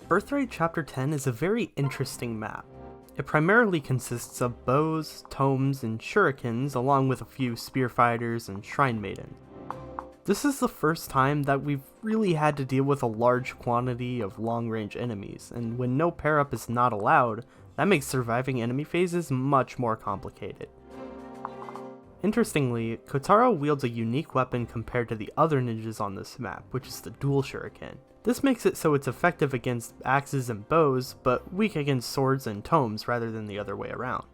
Birthright Chapter 10 is a very interesting map. It primarily consists of bows, tomes, and shurikens, along with a few spear fighters and shrine maidens. This is the first time that we've really had to deal with a large quantity of long-range enemies, and when no pair-up is not allowed, that makes surviving enemy phases much more complicated. Interestingly, Kotaro wields a unique weapon compared to the other ninjas on this map, which is the dual shuriken. This makes it so it's effective against axes and bows, but weak against swords and tomes rather than the other way around.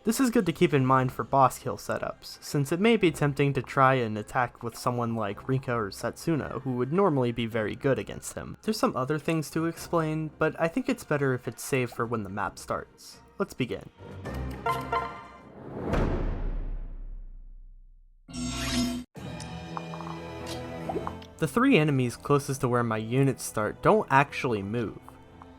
This is good to keep in mind for boss kill setups, since it may be tempting to try and attack with someone like Rinka or Setsuna, who would normally be very good against him. There's some other things to explain, but I think it's better if it's saved for when the map starts. Let's begin. The three enemies closest to where my units start don't actually move.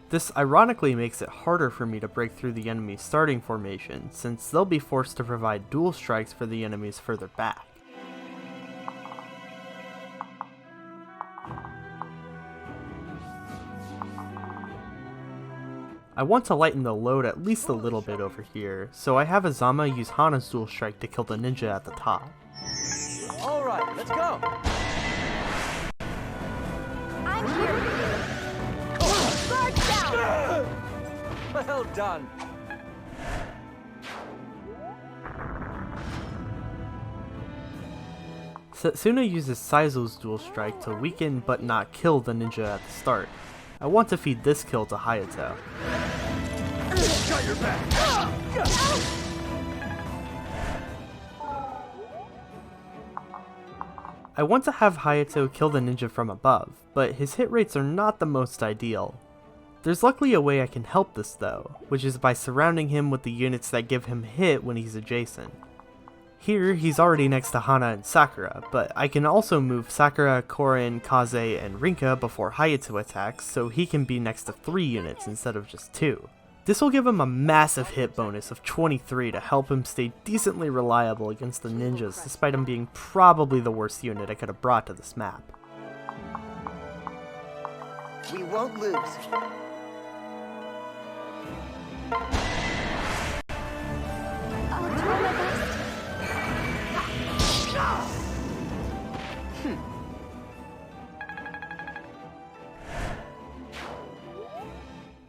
This ironically makes it harder for me to break through the enemy's starting formation, since they'll be forced to provide dual strikes for the enemies further back. I want to lighten the load at least a little bit over here, so I have Azama use Hana's dual strike to kill the ninja at the top. Alright, let's go! I'm here! Guard down! Well done! Setsuna uses Saizo's dual strike to weaken but not kill the ninja at the start. I want to feed this kill to Hayato. Got your back! I want to have Hayato kill the ninja from above, but his hit rates are not the most ideal. There's luckily a way I can help this though, which is by surrounding him with the units that give him hit when he's adjacent. Here, he's already next to Hana and Sakura, but I can also move Sakura, Korin, Kaze, and Rinka before Hayato attacks, so he can be next to 3 units instead of just 2. This will give him a massive hit bonus of 23 to help him stay decently reliable against the ninjas, despite him being probably the worst unit I could have brought to this map. We won't lose. I'll try my best.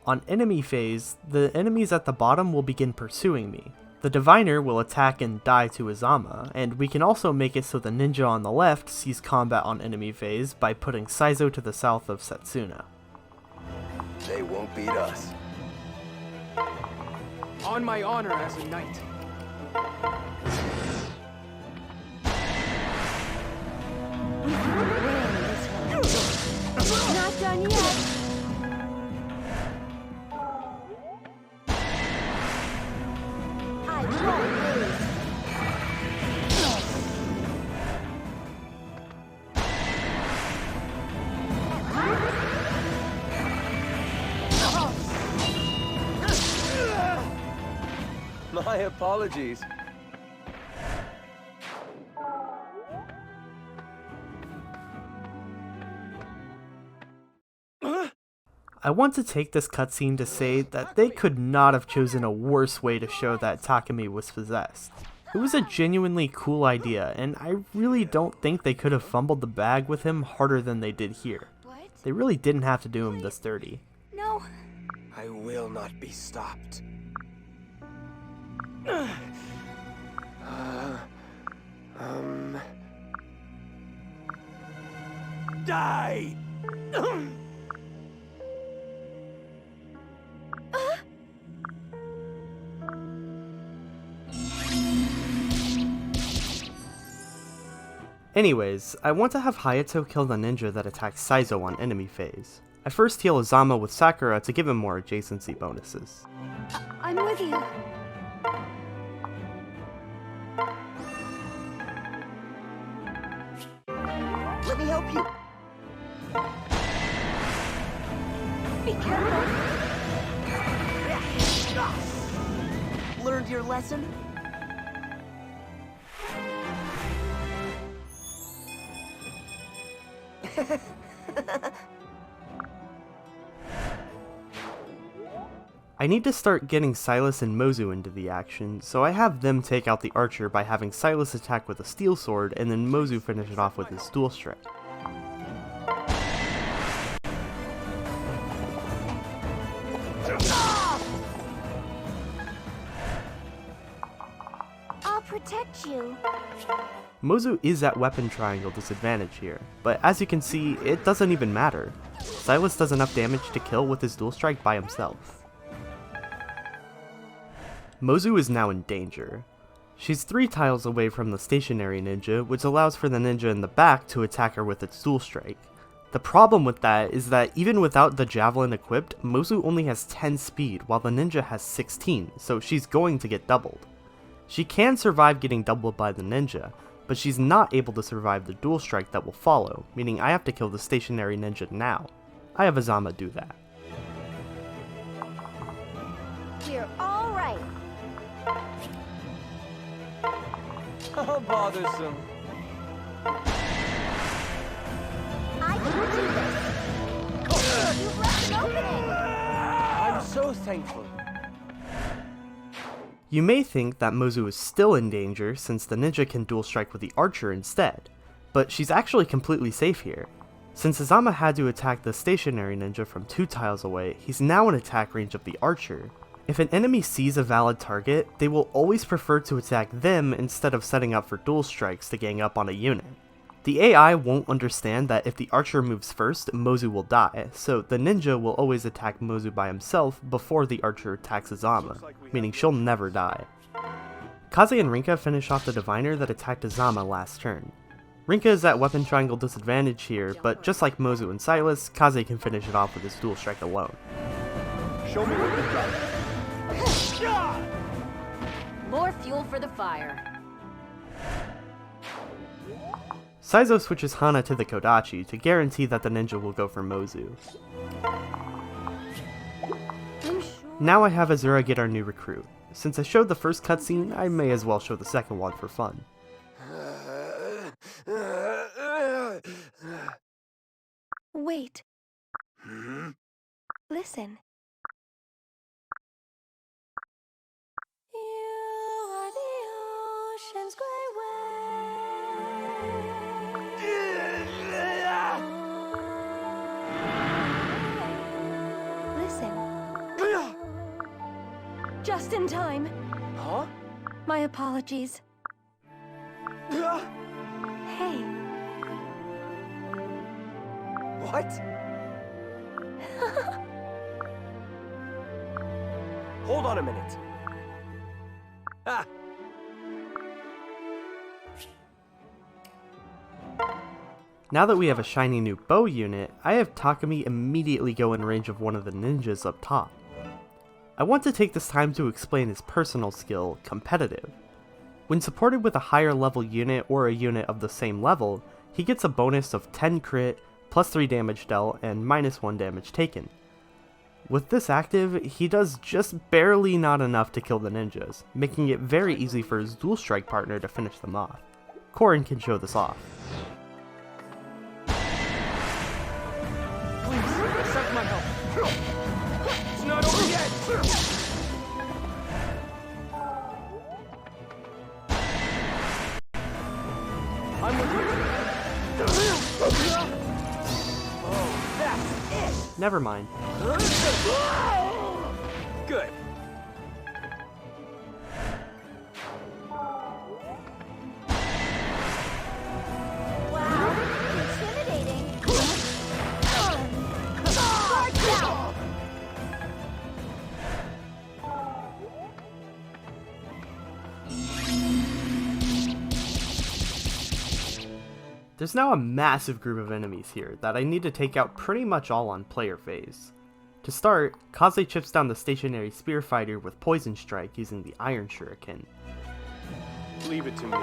On enemy phase, the enemies at the bottom will begin pursuing me. The diviner will attack and die to Azama, and we can also make it so the ninja on the left sees combat on enemy phase by putting Saizo to the south of Setsuna. They won't beat us. On my honor as a knight. We can't win this one. Not done yet. I won't lose. My apologies. I want to take this cutscene to say that they could not have chosen a worse way to show that Takumi was possessed. It was a genuinely cool idea, and I really don't think they could have fumbled the bag with him harder than they did here. What? They really didn't have to do him this dirty. No. I will not be stopped. Die! Anyways, I want to have Hayato kill the ninja that attacks Saizo on enemy phase. I first heal Azama with Sakura to give him more adjacency bonuses. I'm with you. Let me help you. Be careful. Learned your lesson? I need to start getting Silas and Mozu into the action, so I have them take out the archer by having Silas attack with a steel sword and then Mozu finish it off with his dual strike. I'll protect you. Mozu is at weapon triangle disadvantage here, but as you can see, it doesn't even matter. Silas does enough damage to kill with his dual strike by himself. Mozu is now in danger. She's 3 tiles away from the stationary ninja, which allows for the ninja in the back to attack her with its dual strike. The problem with that is that even without the javelin equipped, Mozu only has 10 speed while the ninja has 16, so she's going to get doubled. She can survive getting doubled by the ninja, but she's not able to survive the dual strike that will follow, meaning I have to kill the stationary ninja now. I have Azama do that. We're all right. How bothersome. I can do this. You've left an opening. I'm so thankful. You may think that Mozu is still in danger since the ninja can dual strike with the archer instead, but she's actually completely safe here. Since Azama had to attack the stationary ninja from 2 tiles away, he's now in attack range of the archer. If an enemy sees a valid target, they will always prefer to attack them instead of setting up for dual strikes to gang up on a unit. The AI won't understand that if the archer moves first, Mozu will die, so the ninja will always attack Mozu by himself before the archer attacks Azama, meaning she'll never die. Kaze and Rinka finish off the diviner that attacked Azama last turn. Rinka is at weapon triangle disadvantage here, but just like Mozu and Silas, Kaze can finish it off with his dual strike alone. Show me what you got. More fuel for the fire. Saizo switches Hana to the Kodachi to guarantee that the ninja will go for Mozu. Now I have Azura get our new recruit. Since I showed the first cutscene, I may as well show the second one for fun. Wait. Listen. You are the ocean's great Listen. Just in time. Huh? My apologies. Hey. What? Hold on a minute. Ah. Now that we have a shiny new bow unit, I have Takumi immediately go in range of one of the ninjas up top. I want to take this time to explain his personal skill, Competitive. When supported with a higher level unit or a unit of the same level, he gets a bonus of 10 crit, plus 3 damage dealt, and minus 1 damage taken. With this active, he does just barely not enough to kill the ninjas, making it very easy for his dual strike partner to finish them off. Korin can show this off. Please, accept my help. It's not over yet. I'm with you. Oh, that's it. Never mind. Good. Wow. Intimidating. Guard down. There's now a massive group of enemies here that I need to take out pretty much all on player phase. To start, Kaze chips down the stationary spear fighter with Poison Strike using the Iron Shuriken. Leave it to me.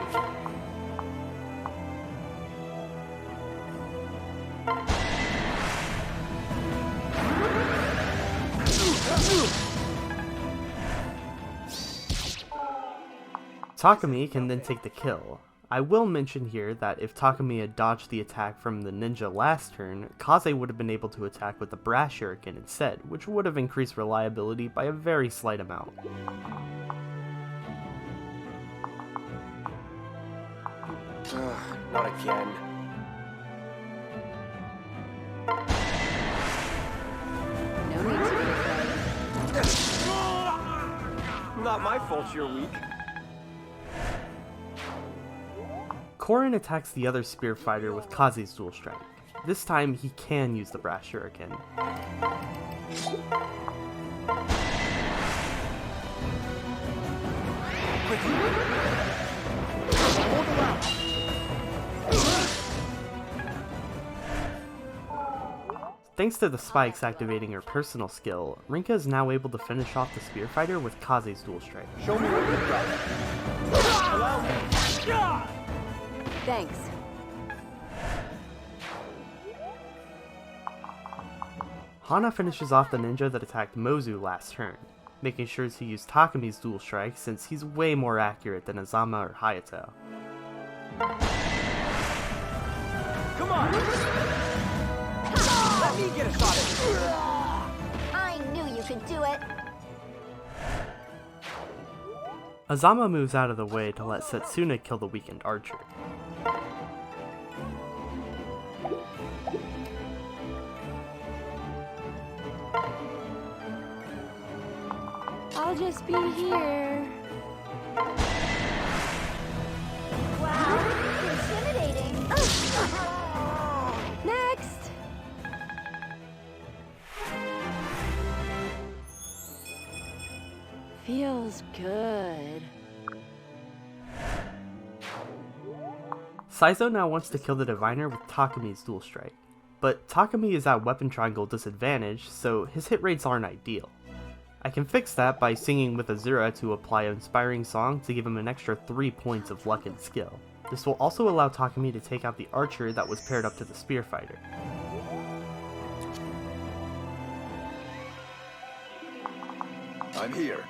Takumi can then take the kill. I will mention here that if Takumi had dodged the attack from the ninja last turn, Kaze would have been able to attack with the Brass Shuriken instead, which would have increased reliability by a very slight amount. Not again. No need to be afraid. Not my fault you're weak. Korin attacks the other spear fighter with Kaze's dual strike. This time he can use the Brass Shuriken. Thanks to the spikes activating her personal skill, Rinka is now able to finish off the spear fighter with Kaze's dual strike. Show me what you've got. Allow me. Thanks. Hana finishes off the ninja that attacked Mozu last turn, making sure to use Takumi's dual strike since he's way more accurate than Azama or Hayato. Come on. Let me get a shot at you. I knew you could do it. Azama moves out of the way to let Setsuna kill the weakened archer. I'll just be here. Wow, intimidating. Next. Feels good. Saizo now wants to kill the diviner with Takumi's dual strike, but Takumi is at weapon triangle disadvantage, so his hit rates aren't ideal. I can fix that by singing with Azura to apply an inspiring song to give him an extra 3 points of luck and skill. This will also allow Takumi to take out the archer that was paired up to the spear fighter. I'm here.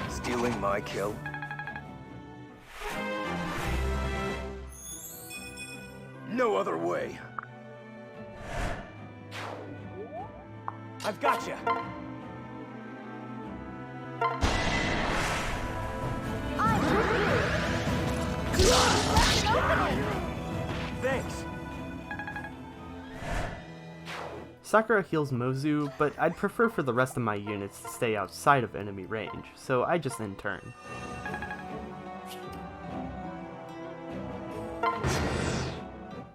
Stealing my kill? No other way. I've got you. Thanks. Sakura heals Mozu, but I'd prefer for the rest of my units to stay outside of enemy range, so I just end turn.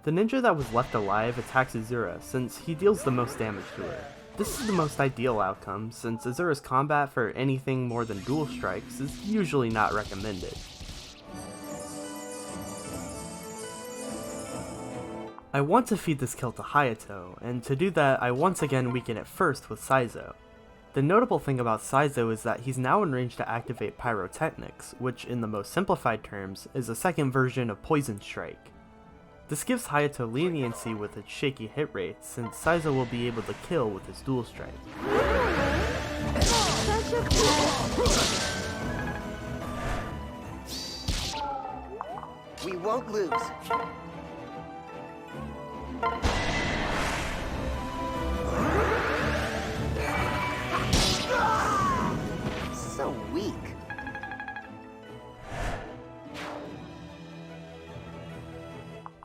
The ninja that was left alive attacks Azura since he deals the most damage to her. This is the most ideal outcome since Azura's combat for anything more than dual strikes is usually not recommended. I want to feed this kill to Hayato, and to do that I once again weaken it first with Saizo. The notable thing about Saizo is that he's now in range to activate Pyrotechnics, which in the most simplified terms is a second version of Poison Strike. This gives Hayato leniency with its shaky hit rates, since Saizo will be able to kill with his dual strike. Such a We won't lose. So weak.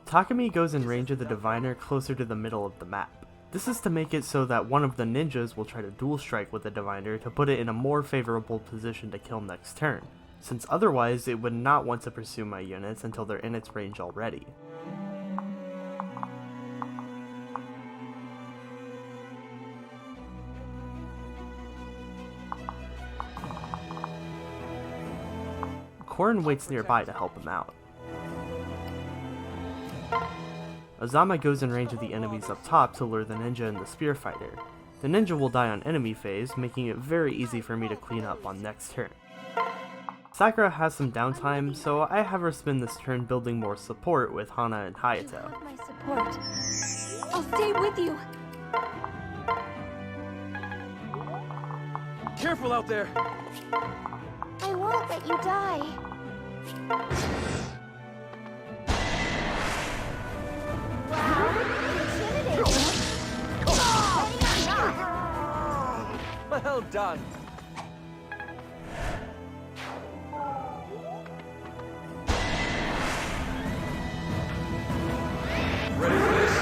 Takumi goes in range of the diviner closer to the middle of the map. This is to make it so that one of the ninjas will try to dual strike with the diviner to put it in a more favorable position to kill next turn, since otherwise it would not want to pursue my units until they're in its range already. Korin waits nearby to help him out. Azama goes in range of the enemies up top to lure the ninja and the spear fighter. The ninja will die on enemy phase, making it very easy for me to clean up on next turn. Sakura has some downtime, so I have her spend this turn building more support with Hana and You Hayato. have my support. I'll stay with you. Careful out there! I won't let you die. Wow, intimidating. Well done! Ready for this?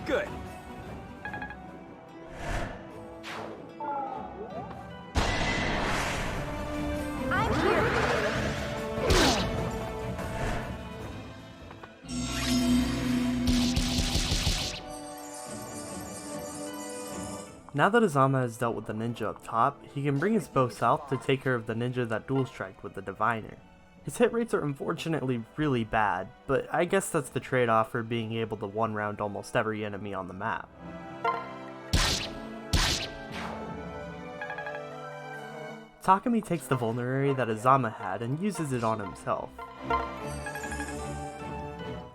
Good. I'm here. Now that Azama has dealt with the ninja up top, he can bring his bow south to take care of the ninja that dual striked with the diviner. His hit rates are unfortunately really bad, but I guess that's the trade-off for being able to one-round almost every enemy on the map. Takumi takes the vulnerary that Azama had and uses it on himself.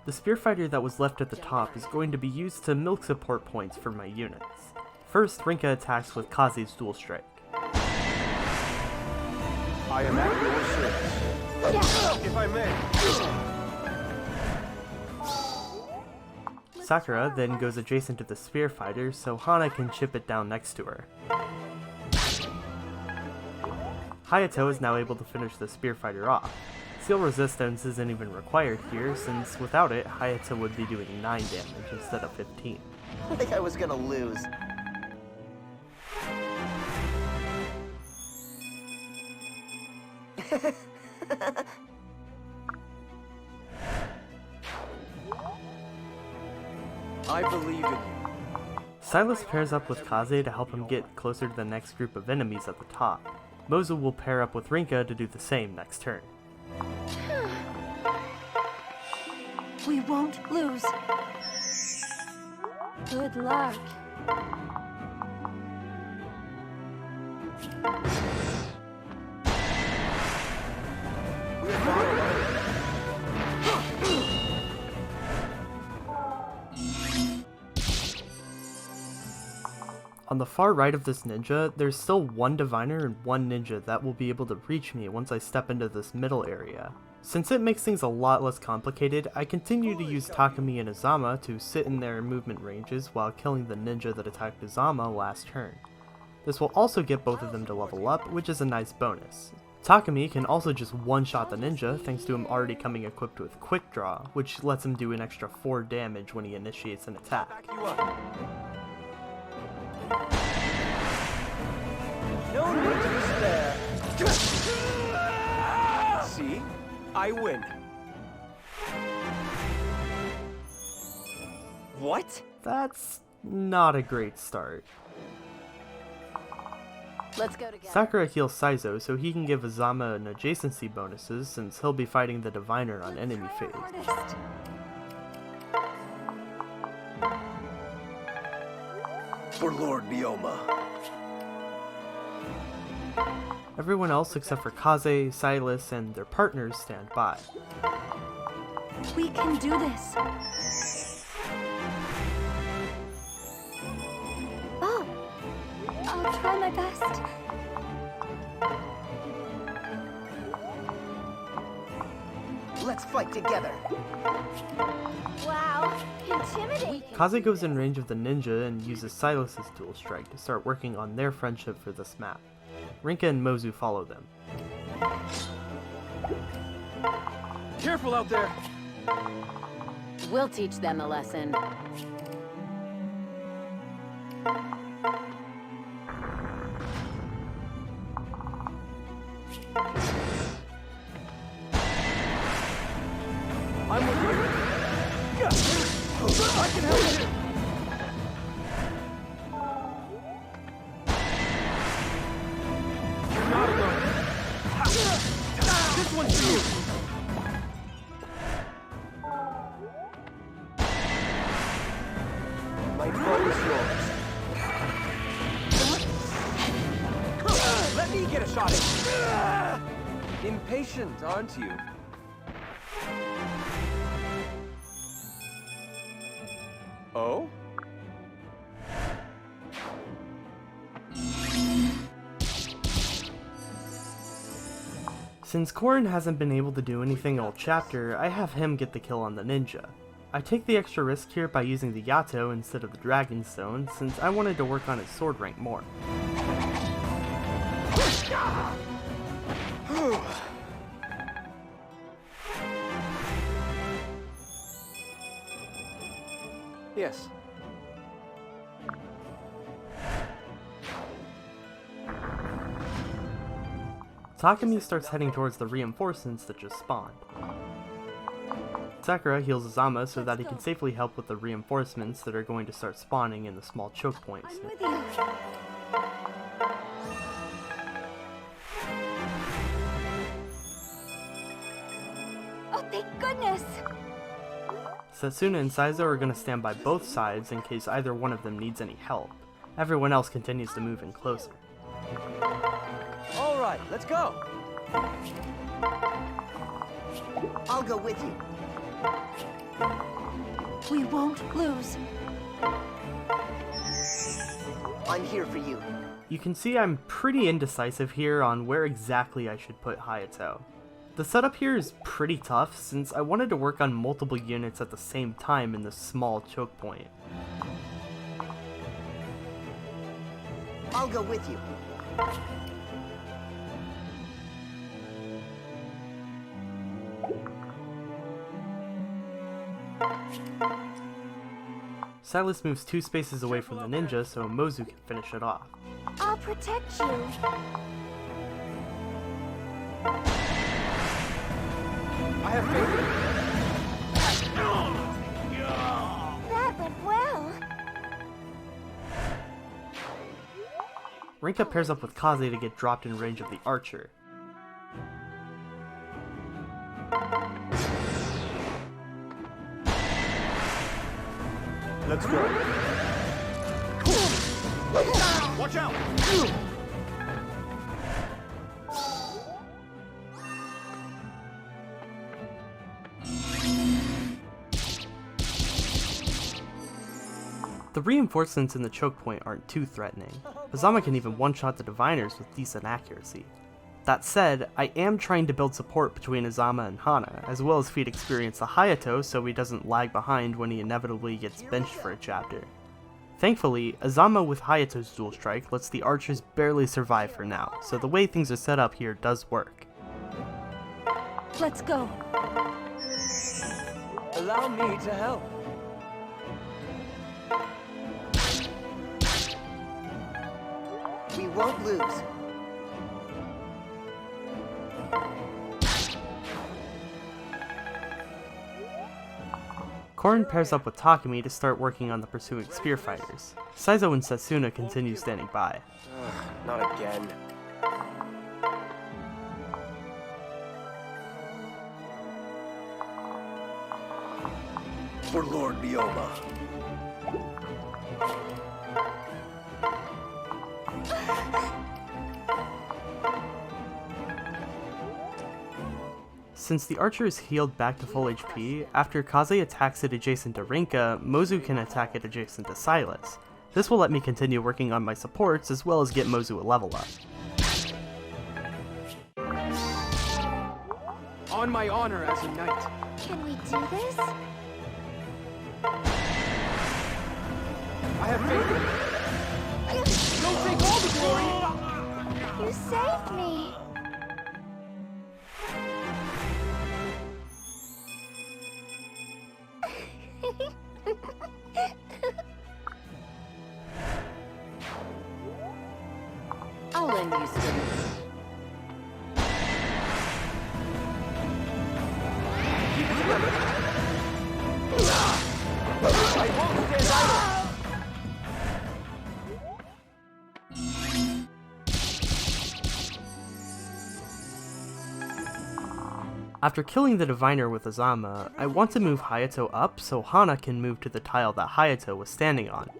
The spear fighter that was left at the top is going to be used to milk support points for my units. First, Rinka attacks with Kaze's dual strike. I am at your service. If I may. Sakura then goes adjacent to the spear fighter so Hana can chip it down next to her. Hayato is now able to finish the spear fighter off. Seal resistance isn't even required here, since without it, Hayato would be doing 9 damage instead of 15. I think I was gonna lose. I believe in you. Silas pairs up with Kaze to help him get closer to the next group of enemies at the top. Mozu will pair up with Rinka to do the same next turn. We won't lose. Good luck. On the far right of this ninja, there's still one diviner and one ninja that will be able to reach me once I step into this middle area. Since it makes things a lot less complicated, I continue to use Takumi and Azama to sit in their movement ranges while killing the ninja that attacked Azama last turn. This will also get both of them to level up, which is a nice bonus. Takumi can also just one-shot the ninja thanks to him already coming equipped with Quick Draw, which lets him do an extra 4 damage when he initiates an attack. You up. No need to despair. See? I win. What? That's not a great start. Let's go together. Sakura heals Saizo so he can give Azama an adjacency bonuses since he'll be fighting the diviner on enemy phase. Hardest. For Lord Ryoma. Everyone else except for Kaze, Silas, and their partners stand by. We can do this. Oh, I'll try my best. Let's fight together. Wow, intimidating. Kaze goes in range of the ninja and uses Silas's dual strike to start working on their friendship for this map. Rinka and Mozu follow them. Careful out there. We'll teach them a lesson. I'm with you. I can help you. You're not alone. This one's for you. My bow is yours. Get a shot in. Impatient, aren't you? Oh? Since Korin hasn't been able to do anything all chapter, I have him get the kill on the ninja. I take the extra risk here by using the Yato instead of the Dragon Stone, since I wanted to work on his sword rank more. Yes. Takumi starts heading towards the reinforcements that just spawned. Sakura heals Azama so that he can safely help with the reinforcements that are going to start spawning in the small choke points. I'm with you. Oh, thank goodness! Setsuna and Saizo are going to stand by both sides in case either one of them needs any help. Everyone else continues to move in closer. All right, let's go. I'll go with you. We won't lose. I'm here for you. You can see I'm pretty indecisive here on where exactly I should put Hayato. The setup here is pretty tough since I wanted to work on multiple units at the same time in this small choke point. I'll go with you. Silas moves 2 spaces away from the ninja so Mozu can finish it off. I'll protect you. I have faith. That went well. Rinka pairs up with Kaze to get dropped in range of the archer. Let's go. Watch out! The reinforcements in the choke point aren't too threatening. Azama can even one-shot the diviners with decent accuracy. That said, I am trying to build support between Azama and Hana, as well as feed experience to Hayato so he doesn't lag behind when he inevitably gets benched for a chapter. Thankfully, Azama with Hayato's dual strike lets the archers barely survive for now, so the way things are set up here does work. Let's go. Allow me to help. We won't lose. Korin pairs up with Takumi to start working on the pursuing spear fighters. Saizo and Setsuna continue standing by. Not again. For Lord Ryoma. Since the archer is healed back to full HP, after Kaze attacks it adjacent to Rinka, Mozu can attack it adjacent to Silas. This will let me continue working on my supports as well as get Mozu a level up. On my honor as a knight. Can we do this? I have faith in you. Don't take all the glory! You saved me. I'll lend you strength. Keep it together. I won't stand idle. After killing the diviner with Azama, I want to move Hayato up so Hana can move to the tile that Hayato was standing on.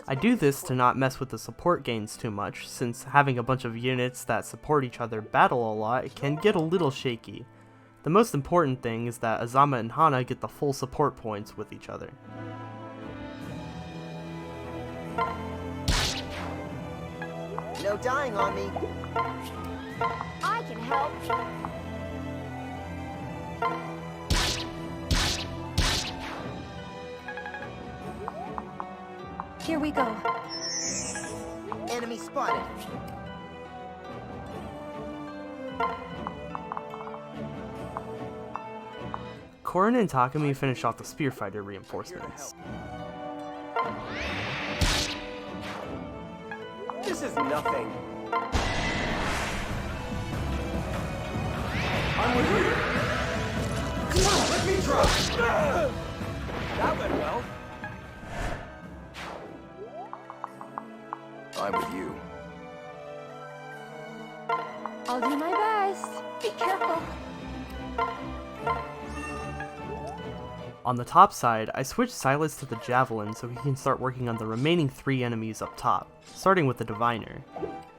I do this to not mess with the support gains too much, since having a bunch of units that support each other battle a lot can get a little shaky. The most important thing is that Azama and Hana get the full support points with each other. No dying on me. I can help. Here we go. Enemy spotted. Korin and Takumi finish off the spear fighter reinforcements. This is nothing. I'm with you. Let me try. That went well. I'm with you. I'll do my best. Be careful. On the top side, I switched Silas to the Javelin so he can start working on the remaining 3 enemies up top, starting with the Diviner.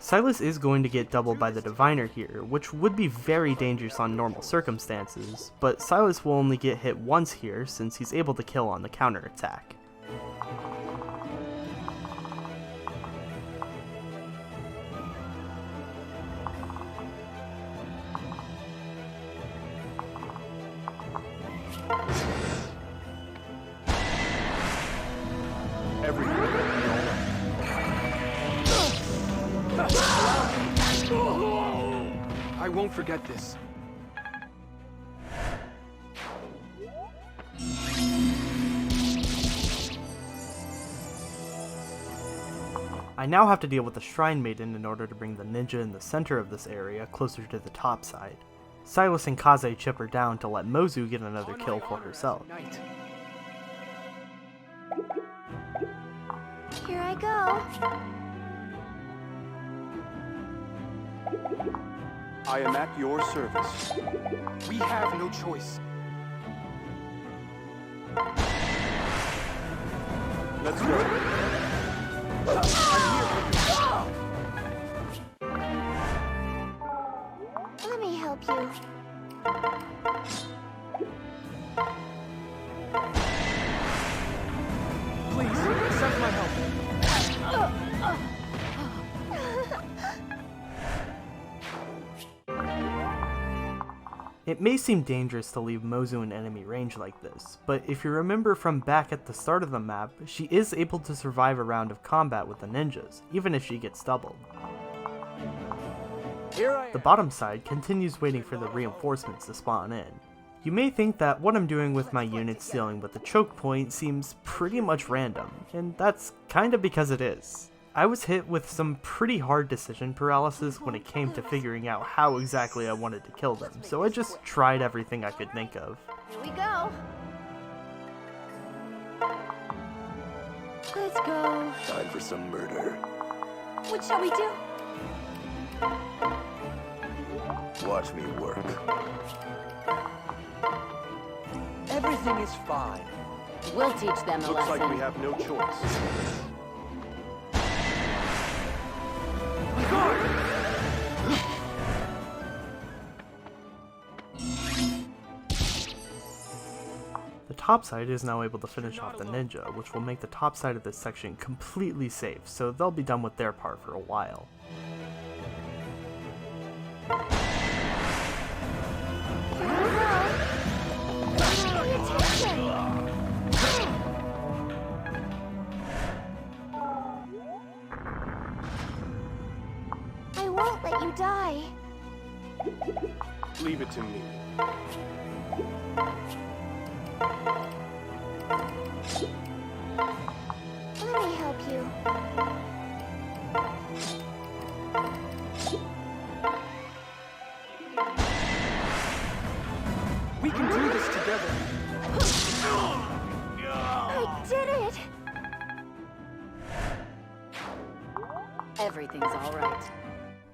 Silas is going to get doubled by the Diviner here, which would be very dangerous on normal circumstances, but Silas will only get hit once here since he's able to kill on the counterattack. I won't forget this. I now have to deal with the Shrine Maiden in order to bring the ninja in the center of this area closer to the top side. Silas and Kaze chip her down to let Mozu get another kill for herself. Here I go. I am at your service. We have no choice. Let's go. Let me help you. Please, accept my help. It may seem dangerous to leave Mozu in enemy range like this, but if you remember from back at the start of the map, she is able to survive a round of combat with the ninjas, even if she gets doubled. The bottom side continues waiting for the reinforcements to spawn in. You may think that what I'm doing with my units dealing with the choke point seems pretty much random, and that's kinda because it is. I was hit with some pretty hard decision paralysis when it came to figuring out how exactly I wanted to kill them, so I just tried everything I could think of. Here we go. Let's go. Time for some murder. What shall we do? Watch me work. Everything is fine. We'll teach them a Looks lesson. like we have no choice. The top side is now able to finish off the ninja, which will make the top side of this section completely safe, so they'll be done with their part for a while. Pay attention. I won't let you die. Leave it to me. Let me help you. We can do this together. I did it! Everything's alright.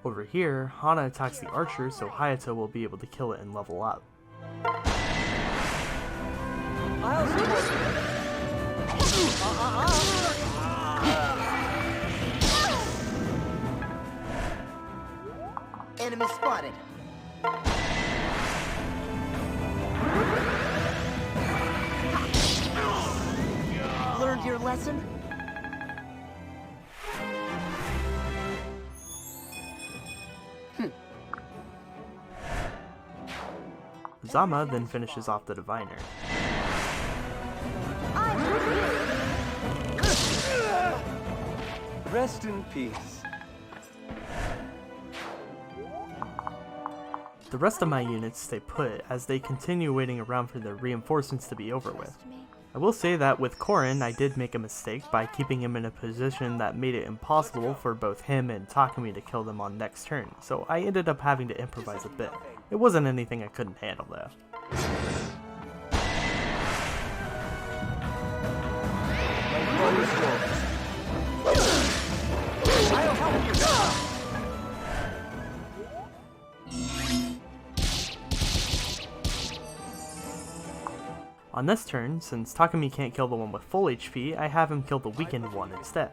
Over here, Hana attacks the archer so Hayato will be able to kill it and level up. I'll support you. Enemy spotted. Learned your lesson? Zama then finishes off the diviner. Rest in peace. The rest of my units stay put as they continue waiting around for their reinforcements to be over with. I will say that with Korin, I did make a mistake by keeping him in a position that made it impossible for both him and Takumi to kill them on next turn, so I ended up having to improvise a bit. It wasn't anything I couldn't handle though. I'll help you. On this turn, since Takumi can't kill the one with full HP, I have him kill the weakened one instead.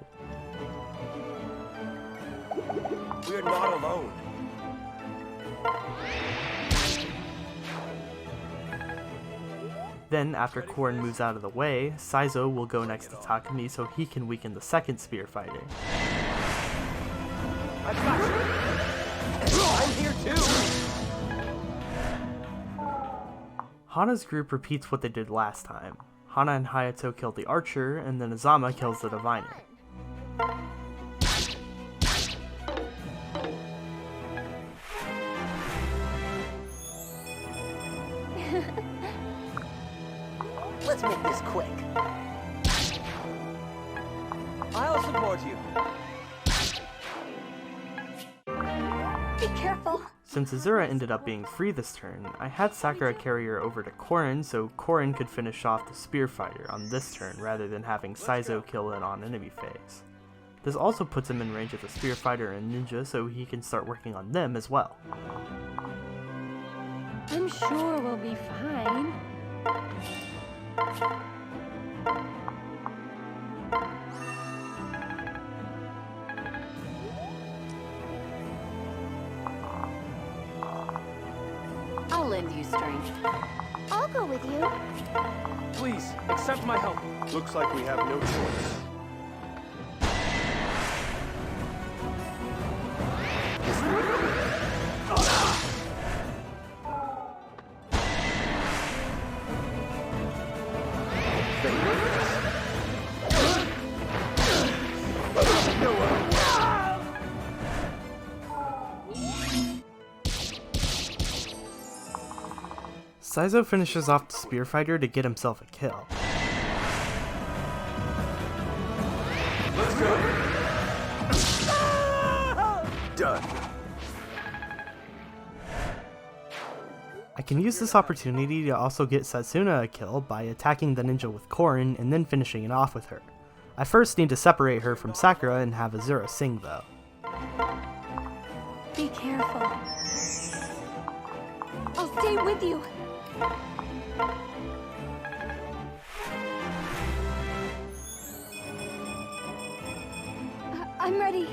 We're not alone. Then, after Korin moves out of the way, Saizo will go next to Takumi so he can weaken the second spear fighter. I've got you. I'm here too. Hana's group repeats what they did last time. Hana and Hayato kill the archer, and then Azama kills the diviner. Let's make this quick. I'll support you. Be careful. Since Azura ended up being free this turn, I had Sakura carry her over to Korin so Korin could finish off the spear fighter on this turn rather than having Saizo kill it on enemy phase. This also puts him in range of the spear fighter and ninja so he can start working on them as well. I'm sure we'll be fine. I'll lend you strength. I'll go with you. Please, accept my help. Looks like we have no choice. Saizo finishes off the spear fighter to get himself a kill. Let's go. Done. I can use this opportunity to also get Setsuna a kill by attacking the ninja with Korin and then finishing it off with her. I first need to separate her from Sakura and have Azura sing though. Be careful. I'll stay with you. I'm ready.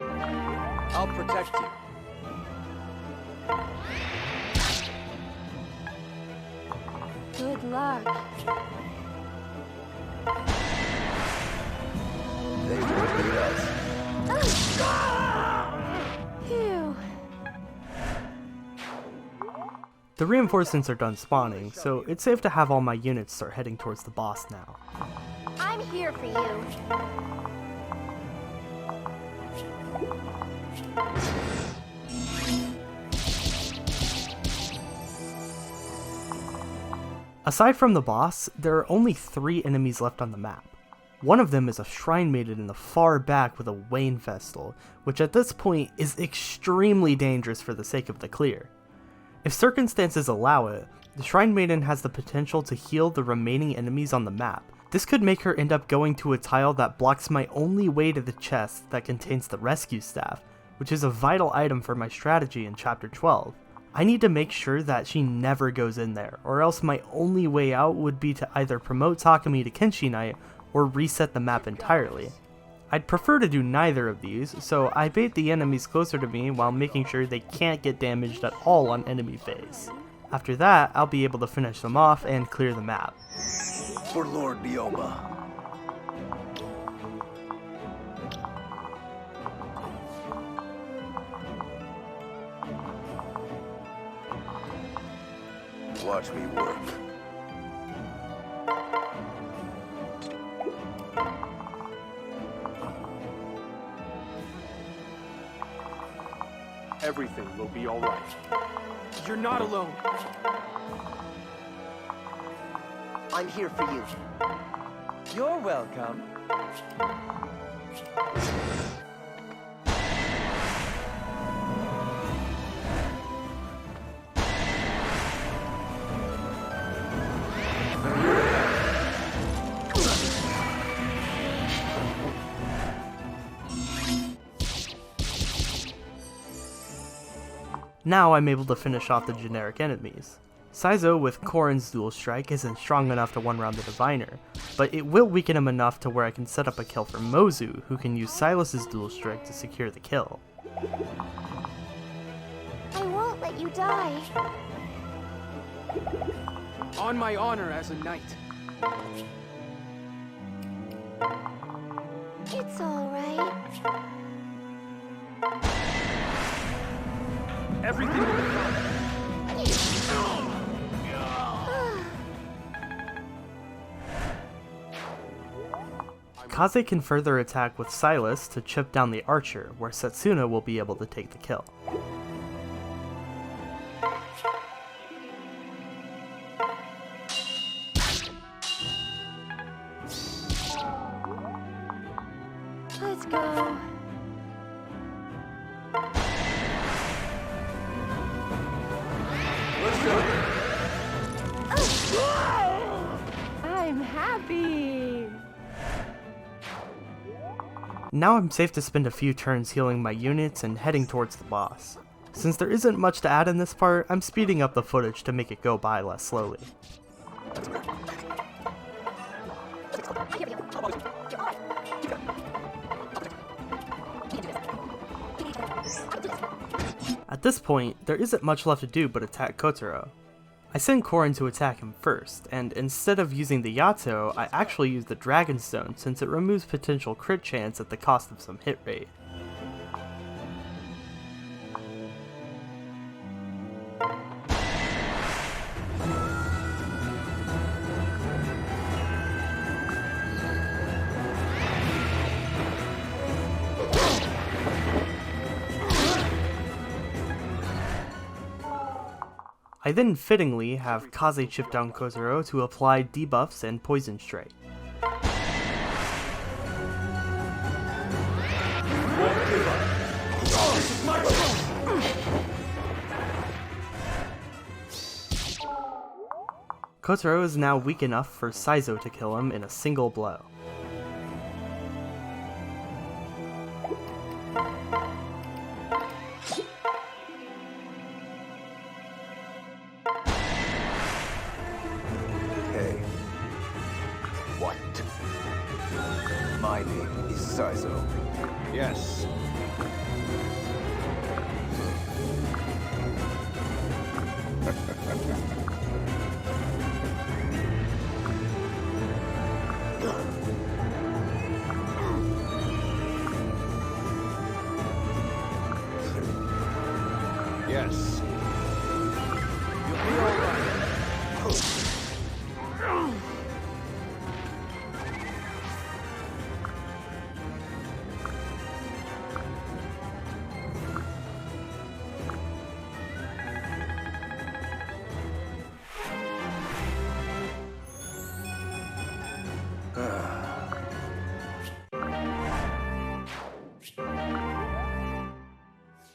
I'll protect you. Good luck. They won't beat us. Phew. The reinforcements are done spawning, so it's safe to have all my units start heading towards the boss now. I'm here for you. Aside from the boss, there are only 3 enemies left on the map. One of them is a shrine maiden in the far back with a Wayne Vestal, which at this point is extremely dangerous for the sake of the clear. If circumstances allow it, the shrine maiden has the potential to heal the remaining enemies on the map. This could make her end up going to a tile that blocks my only way to the chest that contains the rescue staff, which is a vital item for my strategy in chapter 12. I need to make sure that she never goes in there, or else my only way out would be to either promote Takumi to Kenshi Knight or reset the map entirely. I'd prefer to do neither of these, so I bait the enemies closer to me while making sure they can't get damaged at all on enemy phase. After that, I'll be able to finish them off and clear the map. For Lord Ryoma. Watch me work. Everything will be all right. You're not alone. I'm here for you. You're welcome. Now I'm able to finish off the generic enemies. Saizo with Korin's dual strike isn't strong enough to one-round the Diviner, but it will weaken him enough to where I can set up a kill for Mozu, who can use Silas's dual strike to secure the kill. I won't let you die. On my honor as a knight. It's all right. Everything will be fine. Kaze can further attack with Silas to chip down the archer, where Setsuna will be able to take the kill. Let's go. I'm happy. Now I'm safe to spend a few turns healing my units and heading towards the boss. Since there isn't much to add in this part, I'm speeding up the footage to make it go by less slowly. At this point, there isn't much left to do but attack Kotaro. I send Korin to attack him first, and instead of using the Yato, I actually use the Dragon Stone since it removes potential crit chance at the cost of some hit rate. I then fittingly have Kaze chip down Kotaro to apply debuffs and Poison Strike. Kotaro is now weak enough for Saizo to kill him in a single blow. Hey. What? My name is Saizo. Yes. Yes. You'll be all right.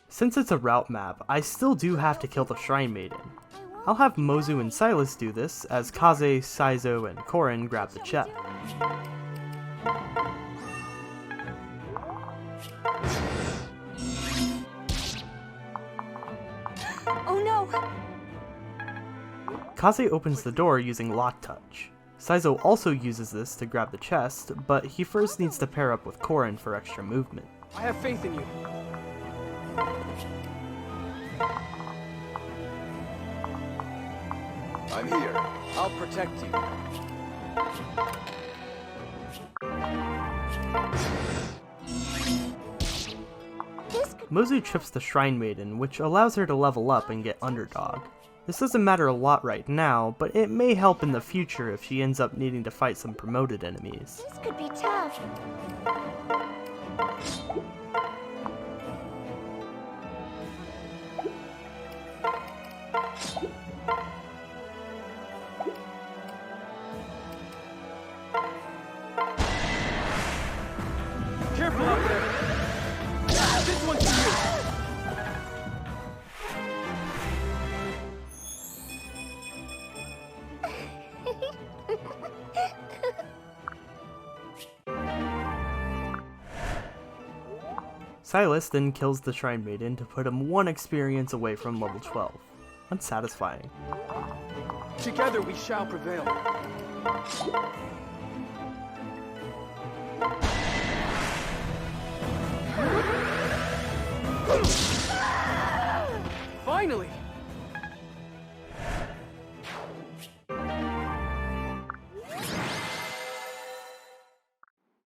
Since it's a route map, I still do have to kill the Shrine Maiden. I'll have Mozu and Silas do this, as Kaze, Saizo, and Korin grab the chest. Oh no! Kaze opens the door using Lock Touch. Saizo also uses this to grab the chest, but he first needs to pair up with Korin for extra movement. I have faith in you. I'm here. I'll protect you. Mozu trips the Shrine Maiden, which allows her to level up and get Underdog. This doesn't matter a lot right now, but it may help in the future if she ends up needing to fight some promoted enemies. This could be tough. Careful up there. This one's for you. Silas then kills the Shrine Maiden to put him 1 experience away from level 12. Unsatisfying. Together we shall prevail. Finally!